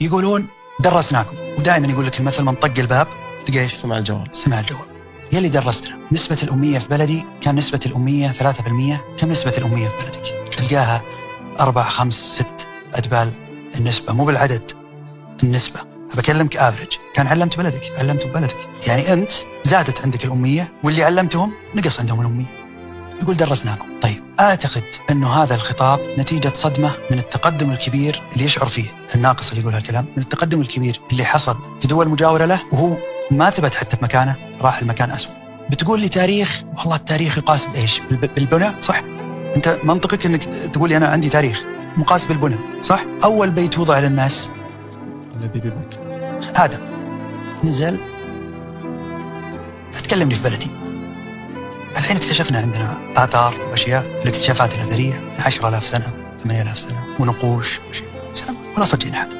يقولون درسناكم، ودائما يقول لك المثل من طق الباب لقى ايش؟ سمع الجواب. سمع الجواب. يلي درستنا نسبة الأمية في بلدي كان نسبة الأمية 3%. كم نسبة الأمية في بلدك؟ تلقاها 4 5 6 أدبال. النسبة مو بالعدد، النسبة. بكلمك افريج. كان علمت بلدك، علمته ببلدك، يعني أنت زادت عندك الأمية واللي علمتهم نقص عندهم الأمية. يقول درسناكم. طيب أعتقد أنه هذا الخطاب نتيجة صدمة من التقدم الكبير اللي يشعر فيه الناقص اللي يقول هالكلام، من التقدم الكبير اللي حصل في دول مجاورة له وهو ما ثبت حتى في مكانه، راح المكان أسوأ. بتقول لي تاريخ، والله التاريخ يقاس بإيش؟ بالبنى، صح؟ أنت منطقك أنك تقول لي أنا عندي تاريخ مقاس بالبنى، صح؟ أول بيت وضع للناس الذي ببك آدم نزل. تكلمني في بلدي. الحين اكتشفنا عندنا آثار وأشياء، الاكتشافات الأثرية 10,000 سنة 8,000 سنة ونقوش ولا صدقين أحد.